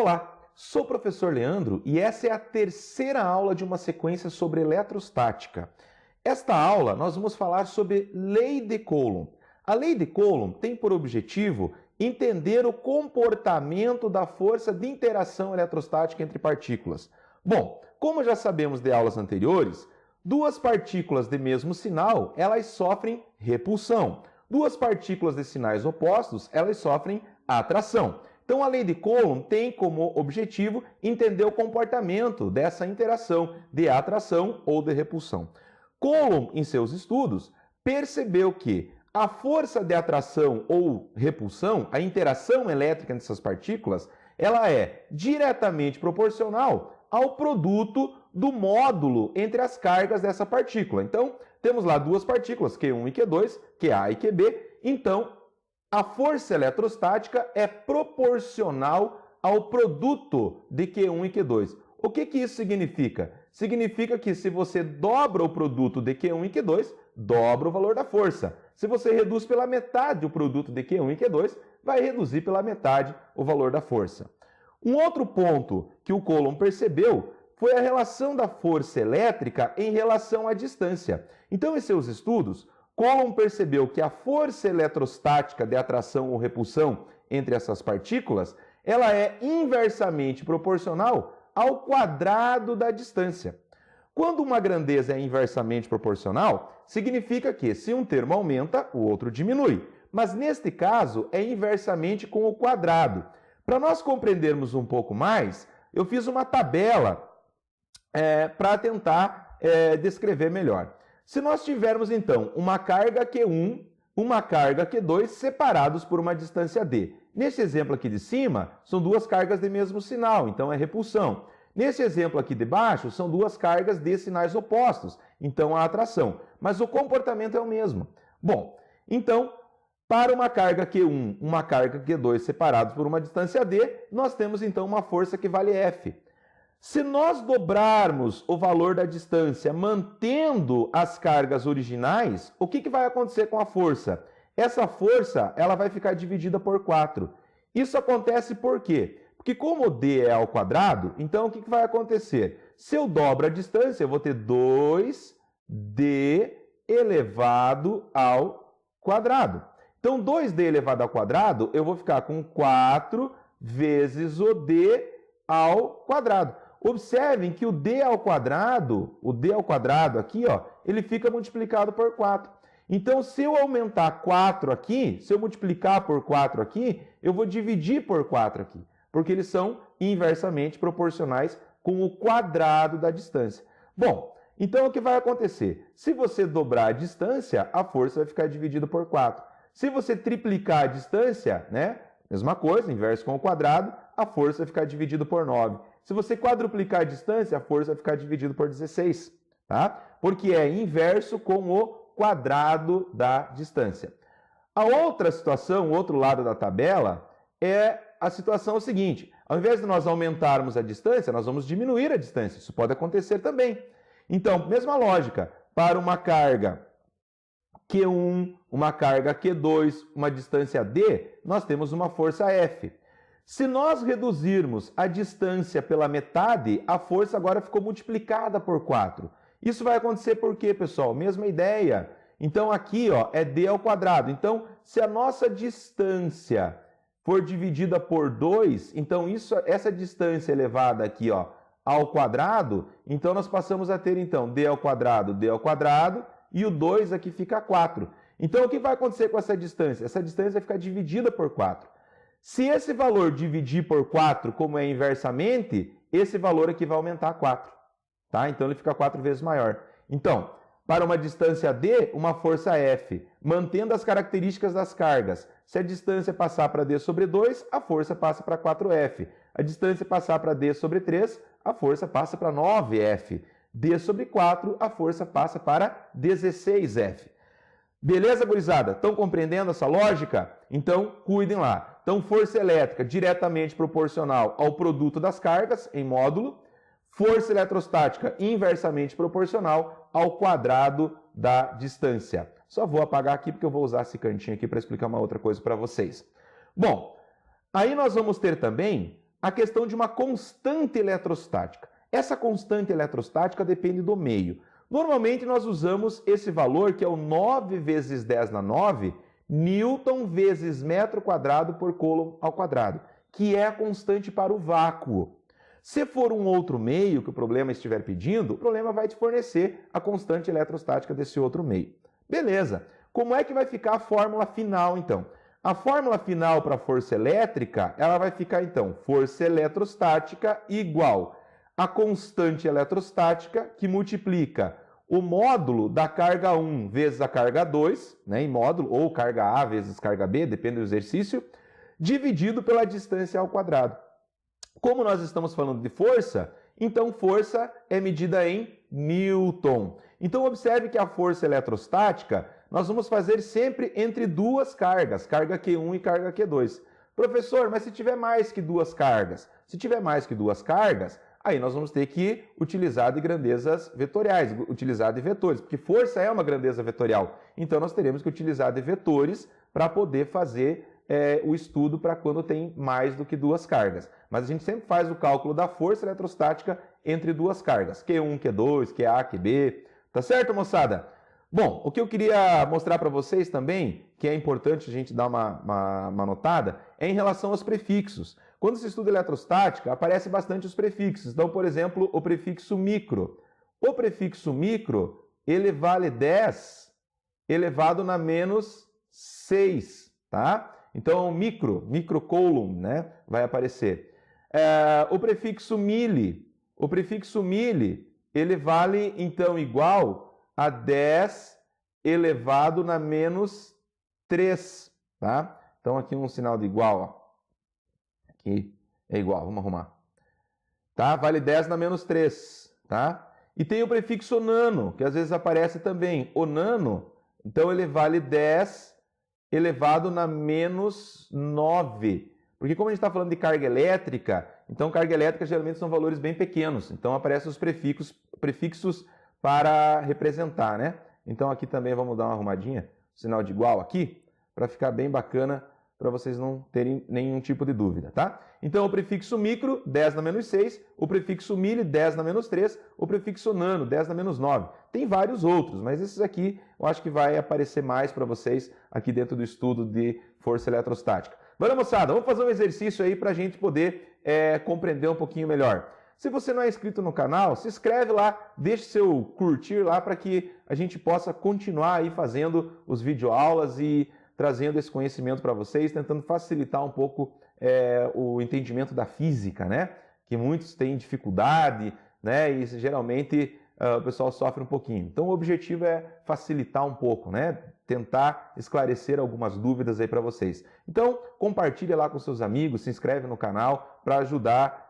Olá, sou o professor Leandro e essa é a terceira aula de uma sequência sobre eletrostática. Esta aula nós vamos falar sobre lei de Coulomb. A lei de Coulomb tem por objetivo entender o comportamento da força de interação eletrostática entre partículas. Bom, como já sabemos de aulas anteriores, duas partículas de mesmo sinal, elas sofrem repulsão. Duas partículas de sinais opostos, elas sofrem atração. Então, a lei de Coulomb tem como objetivo entender o comportamento dessa interação de atração ou de repulsão. Coulomb, em seus estudos, percebeu que a força de atração ou repulsão, a interação elétrica dessas partículas, ela é diretamente proporcional ao produto do módulo entre as cargas dessa partícula. Então, temos lá duas partículas, Q1 e Q2, QA e QB. Então, a força eletrostática é proporcional ao produto de Q1 e Q2. O que isso significa? Significa que se você dobra o produto de Q1 e Q2, dobra o valor da força. Se você reduz pela metade o produto de Q1 e Q2, vai reduzir pela metade o valor da força. Um outro ponto que o Coulomb percebeu foi a relação da força elétrica em relação à distância. Então, em seus estudos, Coulomb percebeu que a força eletrostática de atração ou repulsão entre essas partículas, ela é inversamente proporcional ao quadrado da distância. Quando uma grandeza é inversamente proporcional, significa que se um termo aumenta, o outro diminui. Mas neste caso, é inversamente com o quadrado. Para nós compreendermos um pouco mais, eu fiz uma tabela para tentar descrever melhor. Se nós tivermos, então, uma carga Q1, uma carga Q2 separados por uma distância D. Nesse exemplo aqui de cima, são duas cargas de mesmo sinal, então é repulsão. Nesse exemplo aqui de baixo, são duas cargas de sinais opostos, então há atração. Mas o comportamento é o mesmo. Bom, então, para uma carga Q1, uma carga Q2 separados por uma distância D, nós temos então uma força que vale F. Se nós dobrarmos o valor da distância mantendo as cargas originais, o que vai acontecer com a força? Essa força ela vai ficar dividida por 4. Isso acontece por quê? Porque como o D é ao quadrado, então o que vai acontecer? Se eu dobro a distância, eu vou ter 2D elevado ao quadrado. Então, 2D elevado ao quadrado, eu vou ficar com 4 vezes o D ao quadrado. Observem que o D ao quadrado aqui, ó, ele fica multiplicado por 4. Então, se eu aumentar 4 aqui, se eu multiplicar por 4 aqui, eu vou dividir por 4 aqui, porque eles são inversamente proporcionais com o quadrado da distância. Bom, então o que vai acontecer? Se você dobrar a distância, a força vai ficar dividida por 4. Se você triplicar a distância, né, mesma coisa, inverso com o quadrado, a força vai ficar dividida por 9. Se você quadruplicar a distância, a força vai ficar dividida por 16, tá? Porque é inverso com o quadrado da distância. A outra situação, o outro lado da tabela, é a situação seguinte. Ao invés de nós aumentarmos a distância, nós vamos diminuir a distância. Isso pode acontecer também. Então, mesma lógica, para uma carga Q1, uma carga Q2, uma distância D, nós temos uma força F. Se nós reduzirmos a distância pela metade, a força agora ficou multiplicada por 4. Isso vai acontecer por quê, pessoal? Mesma ideia. Então, aqui ó, é D ao quadrado. Então, se a nossa distância for dividida por 2, então essa distância elevada aqui ó, ao quadrado, então nós passamos a ter então D ao quadrado, e o 2 aqui fica 4. Então, o que vai acontecer com essa distância? Essa distância vai ficar dividida por 4. Se esse valor dividir por 4, como é inversamente, esse valor aqui vai aumentar 4. Tá? Então, ele fica 4 vezes maior. Então, para uma distância D, uma força F, mantendo as características das cargas. Se a distância passar para D sobre 2, a força passa para 4F. A distância passar para D sobre 3, a força passa para 9F. D sobre 4, a força passa para 16F. Beleza, gurizada? Estão compreendendo essa lógica? Então, cuidem lá. Então, força elétrica diretamente proporcional ao produto das cargas em módulo. Força eletrostática inversamente proporcional ao quadrado da distância. Só vou apagar aqui porque eu vou usar esse cantinho aqui para explicar uma outra coisa para vocês. Bom, aí nós vamos ter também a questão de uma constante eletrostática. Essa constante eletrostática depende do meio. Normalmente nós usamos esse valor, que é o 9 vezes 10 na 9, Newton vezes metro quadrado por Coulomb ao quadrado, que é a constante para o vácuo. Se for um outro meio que o problema estiver pedindo, o problema vai te fornecer a constante eletrostática desse outro meio. Beleza. Como é que vai ficar a fórmula final, então? A fórmula final para a força elétrica, ela vai ficar, então, força eletrostática igual a constante eletrostática, que multiplica o módulo da carga 1 vezes a carga 2, né, em módulo, ou carga A vezes carga B, depende do exercício, dividido pela distância ao quadrado. Como nós estamos falando de força, então força é medida em Newton. Então observe que a força eletrostática nós vamos fazer sempre entre duas cargas, carga Q1 e carga Q2. Professor, mas se tiver mais que duas cargas? Se tiver mais que duas cargas, aí nós vamos ter que utilizar de grandezas vetoriais, utilizar de vetores, porque força é uma grandeza vetorial. Então nós teremos que utilizar de vetores para poder fazer o estudo para quando tem mais do que duas cargas. Mas a gente sempre faz o cálculo da força eletrostática entre duas cargas, Q1, Q2, QA, QB. Tá certo, moçada? Bom, o que eu queria mostrar para vocês também, que é importante a gente dar uma notada, é em relação aos prefixos. Quando se estuda eletrostática, aparece bastante os prefixos. Então, por exemplo, o prefixo micro. O prefixo micro, ele vale 10 elevado na menos 6, tá? Então, microcoulomb, né, vai aparecer. O prefixo milli, ele vale, então, igual a 10 elevado na menos 3, tá? Então, aqui um sinal de igual, ó. Aqui é igual, vamos arrumar. Tá? Vale 10 na menos 3, tá? E tem o prefixo nano, que às vezes aparece também. O nano, então, ele vale 10 elevado na menos 9. Porque como a gente está falando de carga elétrica, então carga elétrica geralmente são valores bem pequenos. Então, aparecem os prefixos para representar, né? Então aqui também vamos dar uma arrumadinha, sinal de igual aqui, para ficar bem bacana, para vocês não terem nenhum tipo de dúvida, tá? Então o prefixo micro, 10 na menos 6, o prefixo milli, 10 na menos 3, o prefixo nano, 10 na menos 9. Tem vários outros, mas esses aqui eu acho que vai aparecer mais para vocês aqui dentro do estudo de força eletrostática. Bora, moçada, vamos fazer um exercício aí para a gente poder compreender um pouquinho melhor. Se você não é inscrito no canal, se inscreve lá, deixe seu curtir lá para que a gente possa continuar aí fazendo os videoaulas e trazendo esse conhecimento para vocês, tentando facilitar um pouco o entendimento da física, né? Que muitos têm dificuldade, né? E geralmente o pessoal sofre um pouquinho. Então o objetivo é facilitar um pouco, né? Tentar esclarecer algumas dúvidas aí para vocês. Então compartilha lá com seus amigos, se inscreve no canal para ajudar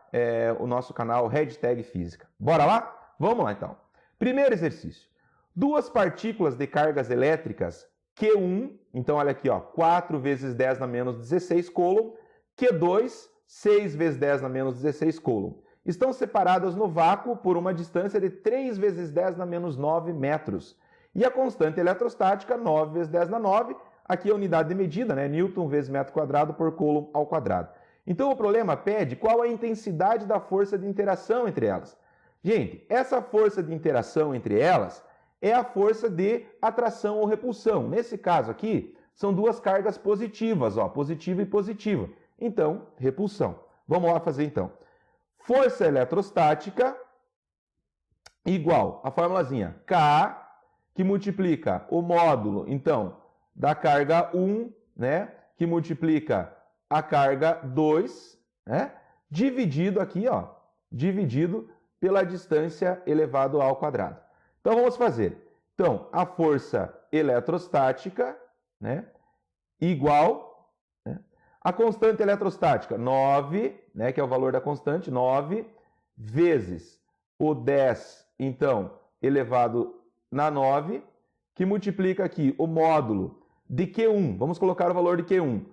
o nosso canal Hashtag Física. Bora lá? Vamos lá então. Primeiro exercício. Duas partículas de cargas elétricas Q1, então olha aqui, ó, 4 vezes 10 na menos 16 Coulomb, Q2, 6 vezes 10 na menos 16 Coulomb. Estão separadas no vácuo por uma distância de 3 vezes 10 na menos 9 metros. E a constante eletrostática, 9 vezes 10 na 9, aqui é a unidade de medida, né? Newton vezes metro quadrado por Coulomb ao quadrado. Então o problema pede qual a intensidade da força de interação entre elas. Gente, essa força de interação entre elas é a força de atração ou repulsão. Nesse caso aqui, são duas cargas positivas, ó, positiva e positiva. Então, repulsão. Vamos lá fazer então. Força eletrostática igual a formulazinha K, que multiplica o módulo, então, da carga 1, né, que multiplica a carga 2, né, dividido aqui, ó, dividido pela distância elevado ao quadrado. Então, vamos fazer. Então, a força eletrostática, né, igual, né, a constante eletrostática, 9, né, que é o valor da constante, 9, vezes o 10, então, elevado na 9, que multiplica aqui o módulo de Q1. Vamos colocar o valor de Q1.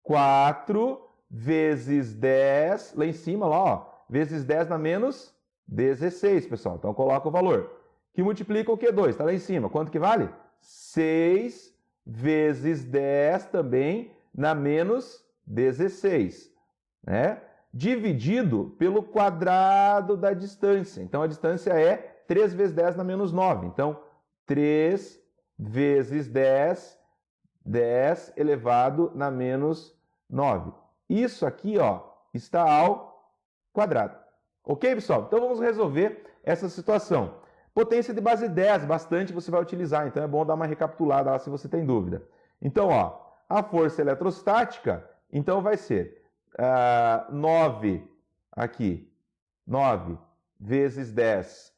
4 vezes 10, lá em cima, lá, ó, vezes 10 na menos 16, pessoal. Então, coloca o valor. Que multiplica o Q2, está lá em cima. Quanto que vale? 6 vezes 10 também na menos 16. Né? dividido pelo quadrado da distância. Então, a distância é 3 vezes 10 na menos 9. Então, 3 vezes 10, 10 elevado na menos 9. Isso aqui, ó, está ao quadrado. Ok, pessoal? Então, vamos resolver essa situação. Potência de base 10, bastante você vai utilizar, então é bom dar uma recapitulada lá se você tem dúvida. Então, ó, a força eletrostática, então vai ser 9 aqui, 9 vezes 10,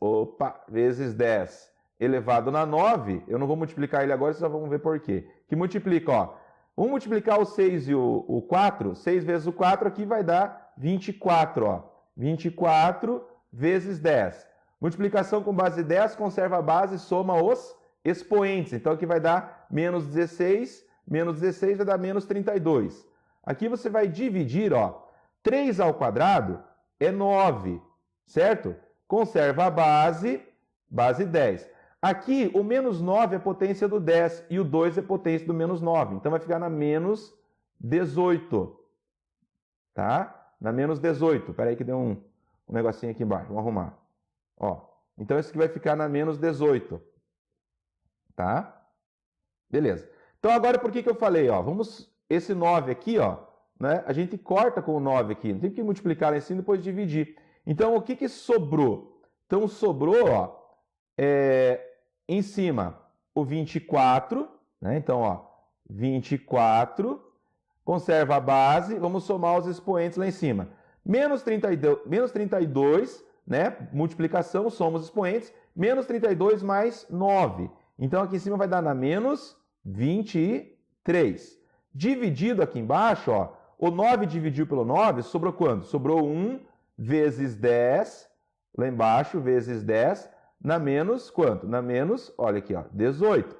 vezes 10 elevado na 9, eu não vou multiplicar ele agora, vocês já vão ver por quê. Que multiplica, ó, vamos multiplicar o 6 e o 4, 6 vezes o 4 aqui vai dar 24, ó, 24 vezes 10. Multiplicação com base 10, conserva a base, soma os expoentes. Então, aqui vai dar menos 16 vai dar menos 32. Aqui você vai dividir, ó, 3 ao quadrado é 9, certo? Conserva a base 10. Aqui, o menos 9 é potência do 10 e o 2 é potência do menos 9. Então, vai ficar na menos 18, tá? Na menos 18. Espera aí que deu um negocinho aqui embaixo. Vamos arrumar. Ó, então, isso aqui vai ficar na menos 18. Tá? Beleza. Então, agora, por que eu falei? Ó, vamos, esse 9 aqui, ó, né, a gente corta com o 9 aqui. Não tem que multiplicar lá em cima e depois dividir. Então, o que sobrou? Então, sobrou, ó, em cima o 24. Né? Então, ó, 24. Conserva a base. Vamos somar os expoentes lá em cima. Menos 32, né? Multiplicação, soma os expoentes, menos 32 mais 9. Então, aqui em cima vai dar na menos 23. Dividido aqui embaixo, ó, o 9 dividiu pelo 9, sobrou quanto? Sobrou 1 vezes 10, lá embaixo, vezes 10, na menos quanto? Na menos, olha aqui, ó, 18.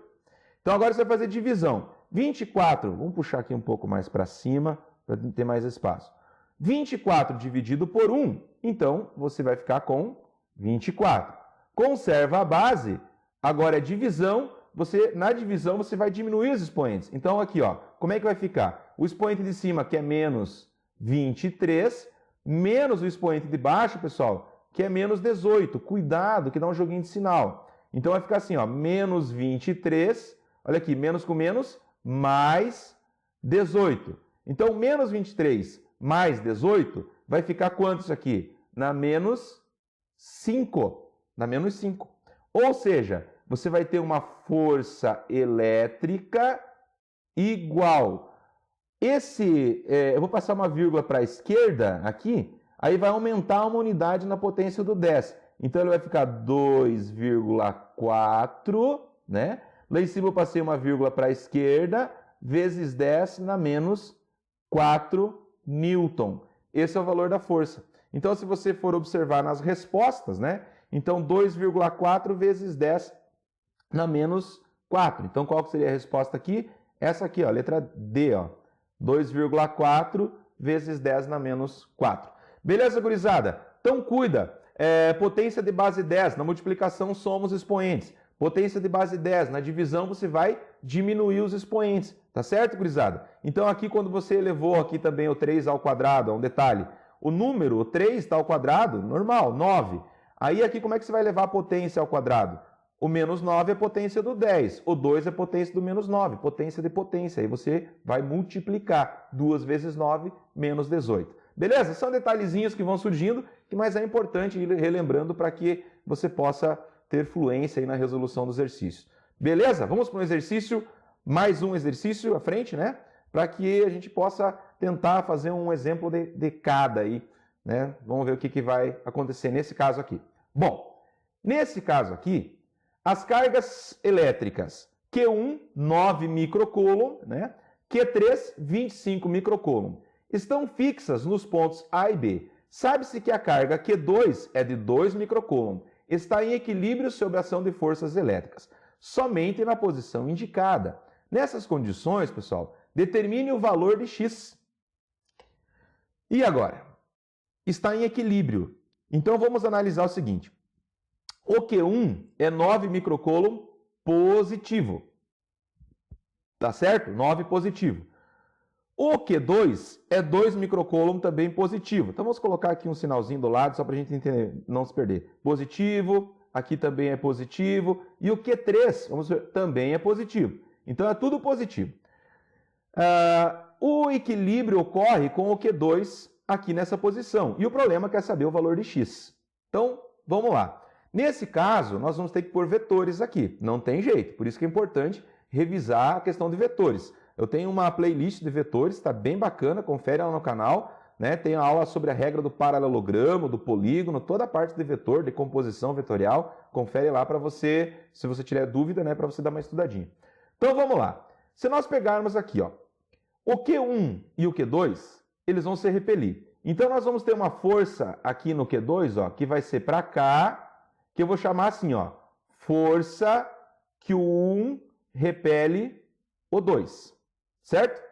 Então, agora você vai fazer divisão. 24, vamos puxar aqui um pouco mais para cima, para ter mais espaço. 24 dividido por 1, então você vai ficar com 24. Conserva a base, agora é divisão, na divisão você vai diminuir os expoentes. Então aqui, ó, como é que vai ficar? O expoente de cima, que é menos 23, menos o expoente de baixo, pessoal, que é menos 18. Cuidado, que dá um joguinho de sinal. Então vai ficar assim, ó, menos 23, olha aqui, menos com menos, mais 18. Então, menos 23 mais 18, vai ficar quanto isso aqui? Na menos 5. Na menos 5. Ou seja, você vai ter uma força elétrica igual. Eu vou passar uma vírgula para a esquerda aqui, aí vai aumentar uma unidade na potência do 10. Então, ele vai ficar 2,4, né? Lá em cima eu passei uma vírgula para a esquerda, vezes 10 na menos 4 Newton. Esse é o valor da força. Então, se você for observar nas respostas, né? Então, 2,4 vezes 10 na menos 4. Então, qual seria a resposta aqui? Essa aqui, ó, letra D, ó. 2,4 vezes 10 na menos 4. Beleza, gurizada? Então, cuida. Potência de base 10, na multiplicação soma os expoentes. Potência de base 10, na divisão você vai diminuir os expoentes. Tá certo, gurizada? Então aqui quando você elevou aqui também o 3 ao quadrado, ó, um detalhe. O número, o 3 está ao quadrado, normal, 9. Aí aqui como é que você vai levar a potência ao quadrado? O menos 9 é potência do 10. O 2 é potência do menos 9. Potência de potência. Aí você vai multiplicar. 2 vezes 9, menos 18. Beleza? São detalhezinhos que vão surgindo, mas é importante ir relembrando para que você possa ter fluência aí na resolução do exercício. Beleza? Vamos para um exercício, mais um exercício à frente, né? Para que a gente possa tentar fazer um exemplo de cada aí, né? Vamos ver o que vai acontecer nesse caso aqui. Bom, nesse caso aqui, as cargas elétricas Q1, 9 microcoulomb, né? Q3, 25 microcoulomb, estão fixas nos pontos A e B. Sabe-se que a carga Q2 é de 2 microcoulomb, está em equilíbrio sob a ação de forças elétricas, somente na posição indicada. Nessas condições, pessoal, determine o valor de X. E agora? Está em equilíbrio. Então, vamos analisar o seguinte. O Q1 é 9 microcoulomb positivo. Tá certo? 9 positivo. O Q2 é 2 microcoulomb também positivo. Então vamos colocar aqui um sinalzinho do lado só para a gente entender, não se perder. Positivo, aqui também é positivo. E o Q3, vamos ver, também é positivo. Então é tudo positivo. O equilíbrio ocorre com o Q2 aqui nessa posição. E o problema é saber o valor de x. Então vamos lá. Nesse caso, nós vamos ter que pôr vetores aqui. Não tem jeito. Por isso que é importante revisar a questão de vetores. Eu tenho uma playlist de vetores, está bem bacana, confere lá no canal, né? Tem a aula sobre a regra do paralelogramo, do polígono, toda a parte de vetor, de composição vetorial, confere lá para você, se você tiver dúvida, né, para você dar uma estudadinha. Então vamos lá. Se nós pegarmos aqui, ó, o Q1 e o Q2, eles vão se repelir. Então nós vamos ter uma força aqui no Q2, ó, que vai ser para cá, que eu vou chamar assim, ó, força que o 1 repele o 2. Certo?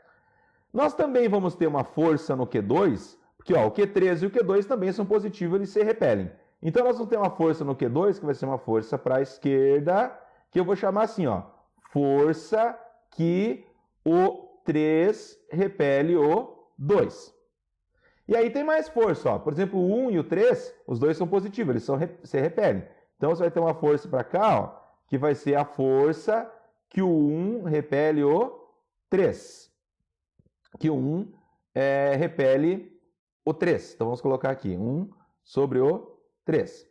Nós também vamos ter uma força no Q2, porque ó, o Q3 e o Q2 também são positivos, eles se repelem. Então nós vamos ter uma força no Q2, que vai ser uma força para a esquerda, que eu vou chamar assim, ó, força que o 3 repele o 2. E aí tem mais força, ó. Por exemplo, o 1 e o 3, os dois são positivos, eles se repelem. Então você vai ter uma força para cá, ó, que vai ser a força que o 1 repele o 3. Que o 1 repele o 3. Então vamos colocar aqui 1 sobre o 3.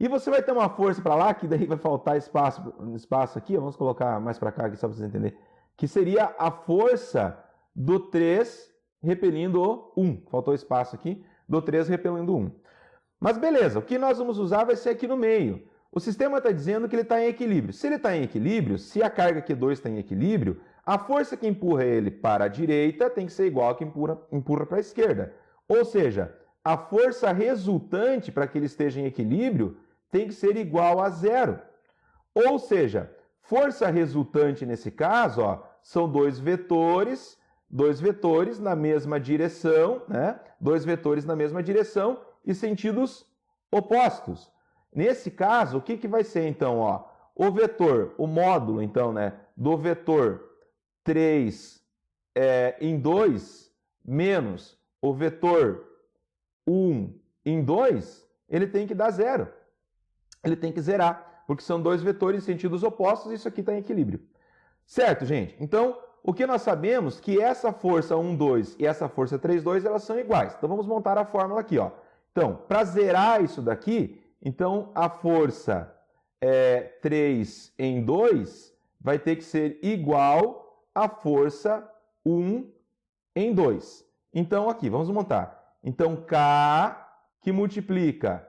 E você vai ter uma força para lá, que daí vai faltar espaço aqui. Vamos colocar mais para cá aqui só para vocês entenderem. Que seria a força do 3 repelindo o 1. Faltou espaço aqui. Do 3 repelindo o 1. Mas beleza, o que nós vamos usar vai ser aqui no meio. O sistema está dizendo que ele está em equilíbrio. Se ele está em equilíbrio, se a carga Q2 está em equilíbrio, a força que empurra ele para a direita tem que ser igual a que empurra para a esquerda. Ou seja, a força resultante para que ele esteja em equilíbrio tem que ser igual a zero. Ou seja, força resultante nesse caso, ó, são dois vetores na mesma direção, né? Dois vetores na mesma direção e sentidos opostos. Nesse caso, o que vai ser então? Ó, o vetor, o módulo então, né, do vetor 3 em 2 menos o vetor 1 em 2, ele tem que dar zero. Ele tem que zerar, porque são dois vetores em sentidos opostos e isso aqui está em equilíbrio. Certo, gente? Então, o que nós sabemos é que essa força 1, 2 e essa força 3, 2, elas são iguais. Então, vamos montar a fórmula aqui, ó. Então, para zerar isso daqui, então a força 3 em 2 vai ter que ser igual à força 1 em 2. Então, aqui, vamos montar. Então, K que multiplica,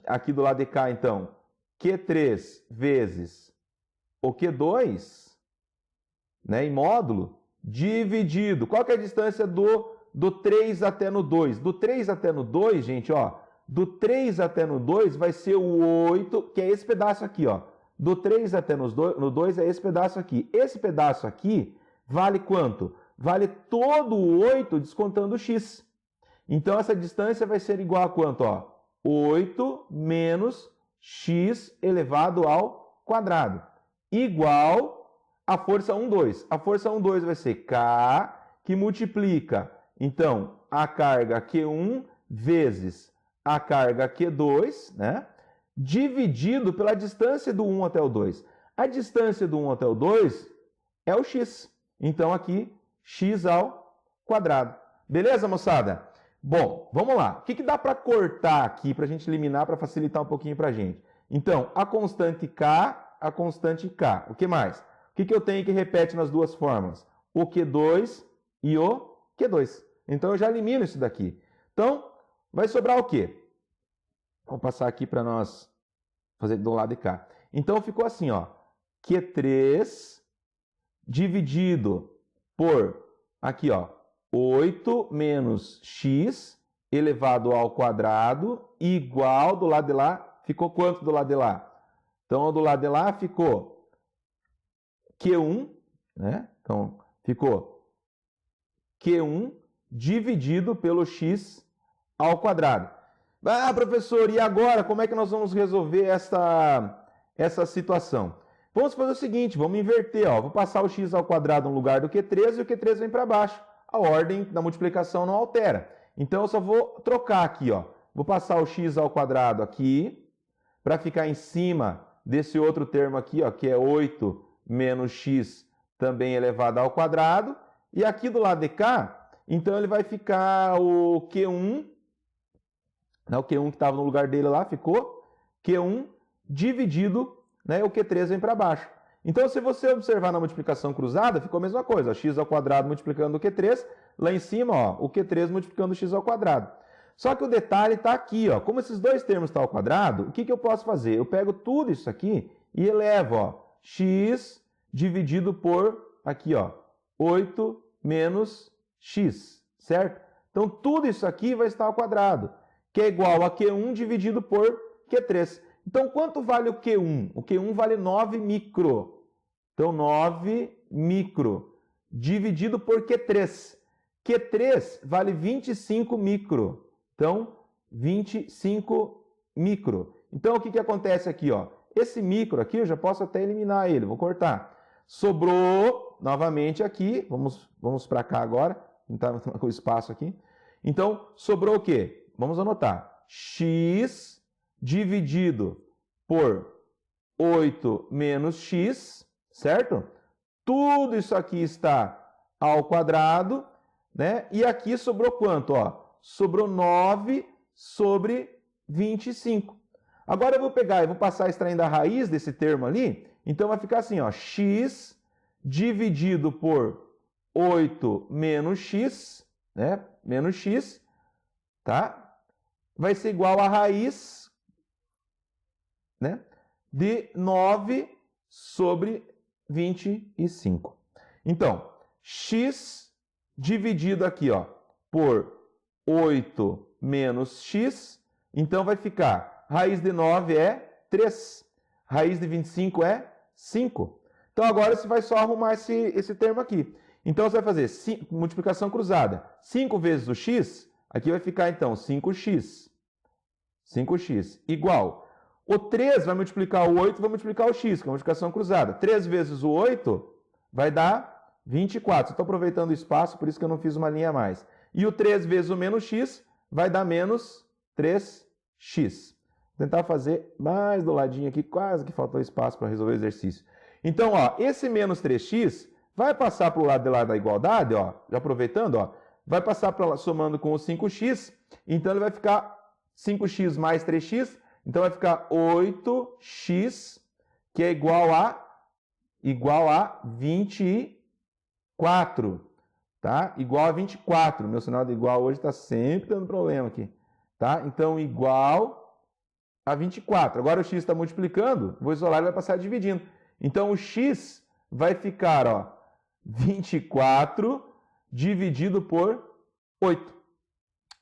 aqui do lado de K, então, Q3 vezes o Q2, né, em módulo, dividido. Qual que é a distância do 3 até no 2? Do 3 até no 2, gente, ó, do 3 até no 2 vai ser o 8, que é esse pedaço aqui, ó. Do 3 até no 2 é esse pedaço aqui. Esse pedaço aqui vale quanto? Vale todo o 8 descontando o x. Então, essa distância vai ser igual a quanto? Ó? 8 menos x elevado ao quadrado. Igual a força 1, 2. A força 1, 2 vai ser K, que multiplica, então, a carga Q1 vezes a carga Q2, né? Dividido pela distância do 1 até o 2. A distância do 1 até o 2 é o x. Então, aqui, x ao quadrado. Beleza, moçada? Bom, vamos lá. O que dá para cortar aqui para a gente eliminar, para facilitar um pouquinho para a gente? Então, a constante K, a constante K. O que mais? O que eu tenho que repete nas duas formas? O Q2 e o Q2. Então, eu já elimino isso daqui. Então, vai sobrar o quê? Vou passar aqui para nós fazer do lado de cá. Então, ficou assim, ó. Q3 dividido por, aqui, ó, 8 menos x elevado ao quadrado igual do lado de lá. Ficou quanto do lado de lá? Então, do lado de lá ficou Q1, né? Então, ficou Q1 dividido pelo x ao quadrado. Ah, professor, e agora como é que nós vamos resolver essa situação? Vamos fazer o seguinte, vamos inverter, ó. Vou passar o x ao quadrado no lugar do Q3 e o Q3 vem para baixo. a ordem da multiplicação não altera. Então, eu só vou trocar aqui, ó. Vou passar o x ao quadrado aqui, para ficar em cima desse outro termo aqui, ó, que é 8 menos x também elevado ao quadrado. E aqui do lado de cá, então ele vai ficar o Q1, né, o Q1 que estava no lugar dele lá, ficou Q1 dividido, né, o Q3 vem para baixo. Então, se você observar na multiplicação cruzada, ficou a mesma coisa, ó, x ao quadrado multiplicando o Q3, lá em cima, ó, o Q3 multiplicando o x ao quadrado. Só que o detalhe está aqui, ó, como esses dois termos estão ao quadrado, o que eu posso fazer? Eu pego tudo isso aqui e elevo, ó, x dividido por, aqui, ó, 8 menos x, certo? Então, tudo isso aqui vai estar ao quadrado, que é igual a Q1 dividido por Q3. Então, quanto vale o Q1? O Q1 vale 9 micro. Então, 9 micro dividido por Q3. Q3 vale 25 micro. Então, 25 micro. Então, o que acontece aqui, ó? Esse micro aqui, eu já posso até eliminar ele, vou cortar. Sobrou, novamente aqui, vamos para cá agora, não com o espaço aqui. Então, sobrou o quê? Vamos anotar. X dividido por 8 menos x, certo? Tudo isso aqui está ao quadrado, né? E aqui sobrou quanto, ó? Sobrou 9 sobre 25. Agora eu vou pegar e vou passar extraindo a raiz desse termo ali. Então vai ficar assim, ó, x dividido por 8 menos x, né? Menos x, tá? Vai ser igual a raiz, né? De 9 sobre 25. Então, x dividido aqui, ó, por 8 menos x, então vai ficar, raiz de 9 é 3, raiz de 25 é 5. Então agora você vai só arrumar esse termo aqui. Então você vai fazer multiplicação cruzada, 5 vezes o x, aqui vai ficar então 5x. 5x igual. O 3 vai multiplicar o 8, vai multiplicar o x, que é a multiplicação cruzada. 3 vezes o 8 vai dar 24. Estou aproveitando o espaço, por isso que eu não fiz uma linha a mais. E o 3 vezes o menos x vai dar menos 3x. Vou tentar fazer mais do ladinho aqui, quase que faltou espaço para resolver o exercício. Então, ó, esse menos 3x vai passar para o lado de lá da igualdade, ó, já aproveitando, ó, vai passar para lá somando com o 5x, então ele vai ficar 5x mais 3x, então vai ficar 8x, que é igual a 24. Tá? Igual a 24. Meu sinal de igual hoje está sempre dando problema aqui. Tá? Então, igual a 24. Agora o x está multiplicando, vou isolar e vai passar dividindo. Então, o x vai ficar, ó, 24 dividido por 8.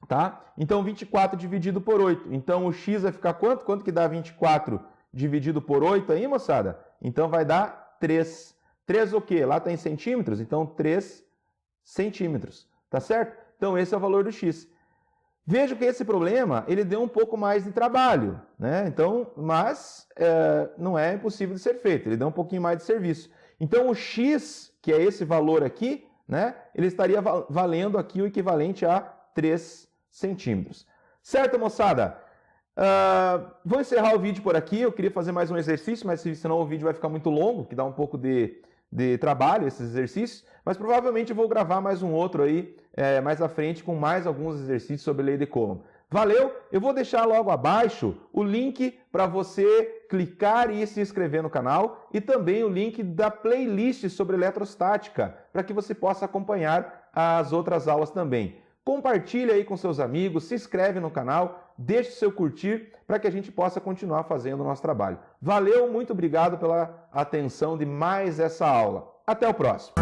Tá? Então, 24 dividido por 8. Então, o x vai ficar quanto? Quanto que dá 24 dividido por 8 aí, moçada? Então, vai dar 3. 3 o quê? Lá está em centímetros, então 3 centímetros, tá certo? Então, esse é o valor do x. Veja que esse problema, ele deu um pouco mais de trabalho, né? Então, mas não é impossível de ser feito, ele deu um pouquinho mais de serviço. Então, o x, que é esse valor aqui, né? Ele estaria valendo aqui o equivalente a 3 centímetros. Certo, moçada? Vou encerrar o vídeo por aqui, eu queria fazer mais um exercício, mas senão o vídeo vai ficar muito longo, que dá um pouco de trabalho esses exercícios, mas provavelmente eu vou gravar mais um outro aí, mais à frente, com mais alguns exercícios sobre lei de Coulomb. Valeu? Eu vou deixar logo abaixo o link para você clicar e se inscrever no canal e também o link da playlist sobre eletrostática, para que você possa acompanhar as outras aulas também. Compartilhe aí com seus amigos, se inscreve no canal, deixe seu curtir para que a gente possa continuar fazendo o nosso trabalho. Valeu, muito obrigado pela atenção de mais essa aula. Até o próximo!